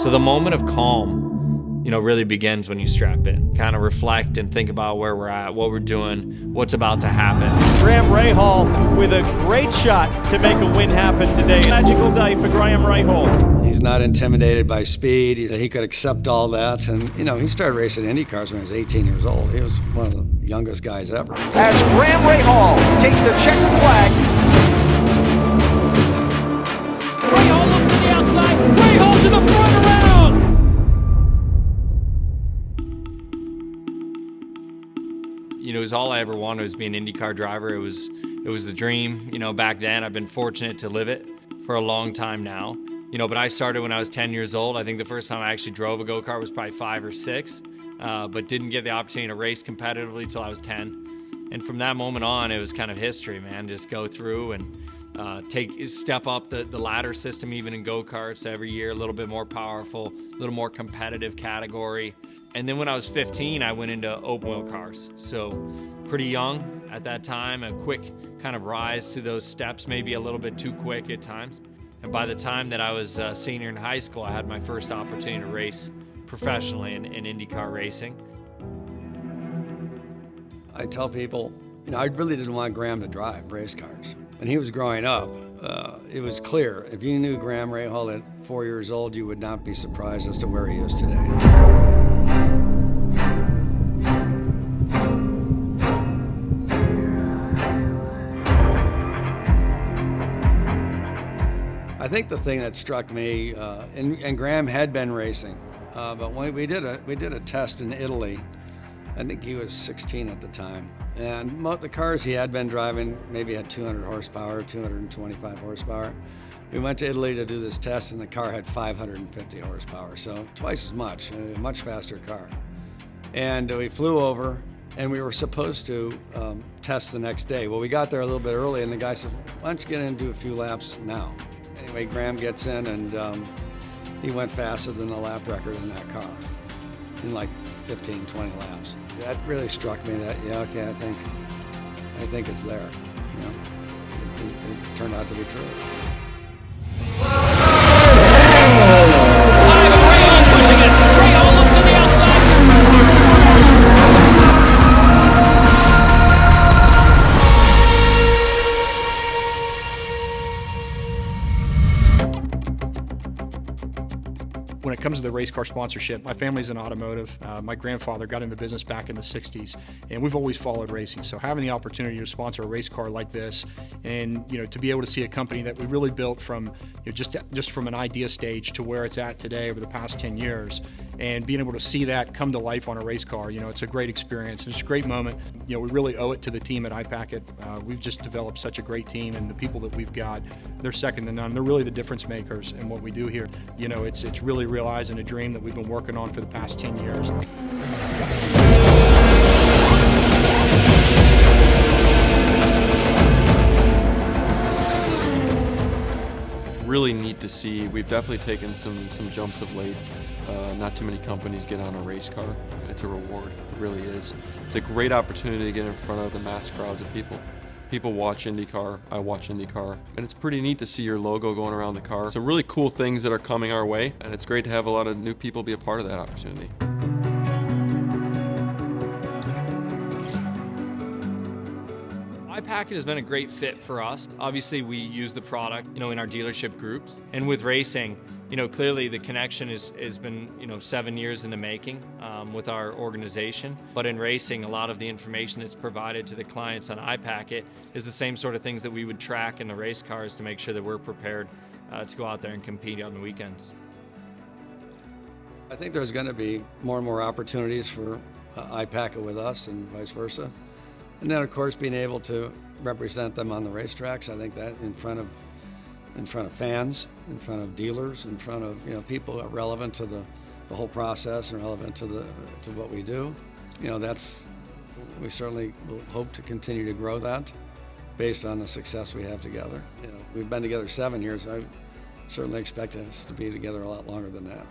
So the moment of calm, really begins when you strap in. Kind of reflect and think about where we're at, what we're doing, what's about to happen. Graham Rahal with a great shot to make a win happen today. Magical day for Graham Rahal. He's not intimidated by speed. He could accept all that. And, he started racing Indy cars when he was 18 years old. He was one of the youngest guys ever. As Graham Rahal takes the checkered flag. Rahal looks to the outside. Rahal to the front around. It was all I ever wanted was be an IndyCar driver. It was the dream. Back then I've been fortunate to live it for a long time now. But I started when I was 10 years old. I think the first time I actually drove a go-kart was probably 5 or 6, but didn't get the opportunity to race competitively till I was 10. And from that moment on, it was kind of history, man. Just go through and step up the ladder system, even in go-karts every year, a little bit more powerful, a little more competitive category. And then when I was 15, I went into open wheel cars. So pretty young at that time, a quick kind of rise to those steps, maybe a little bit too quick at times. And by the time that I was a senior in high school, I had my first opportunity to race professionally in IndyCar racing. I tell people, I really didn't want Graham to drive race cars. When he was growing up, it was clear. If you knew Graham Rahal at 4 years old, you would not be surprised as to where he is today. I think the thing that struck me, and Graham had been racing, but when we did a test in Italy. I think he was 16 at the time, and the cars he had been driving maybe had 200 horsepower, 225 horsepower. We went to Italy to do this test, and the car had 550 horsepower, so twice as much, a much faster car. And we flew over, and we were supposed to test the next day. Well, we got there a little bit early, and the guy said, "Why don't you get in and do a few laps now?" Anyway, Graham gets in, and he went faster than the lap record in that car in like 15, 20 laps. That really struck me that, yeah, okay, I think it's there. It turned out to be true. Rahal pushing it. Rahal looks to the outside. When it comes to the race car sponsorship, my family's in automotive. My grandfather got into business back in the 60s, and we've always followed racing. So having the opportunity to sponsor a race car like this, and to be able to see a company that we really built from just from an idea stage to where it's at today over the past 10 years, and being able to see that come to life on a race car, it's a great experience. It's a great moment. We really owe it to the team at iPacket. We've just developed such a great team, and the people that we've got, they're second to none. They're really the difference makers in what we do here. It's really realizing a dream that we've been working on for the past 10 years. Really neat to see. We've definitely taken some jumps of late. Not too many companies get on a race car. It's a reward, it really is. It's a great opportunity to get in front of the mass crowds of people. People watch IndyCar, I watch IndyCar, and it's pretty neat to see your logo going around the car. Some really cool things that are coming our way, and it's great to have a lot of new people be a part of that opportunity. iPacket has been a great fit for us. Obviously, we use the product, in our dealership groups, and with racing, clearly the connection has been, 7 years in the making with our organization. But in racing, a lot of the information that's provided to the clients on iPacket is the same sort of things that we would track in the race cars to make sure that we're prepared to go out there and compete on the weekends. I think there's going to be more and more opportunities for iPacket with us and vice versa. And then, of course, being able to represent them on the racetracks, I think that in front of fans, in front of dealers, in front of people that are relevant to the whole process and relevant to what we do. We certainly will hope to continue to grow that based on the success we have together. We've been together 7 years. I certainly expect us to be together a lot longer than that.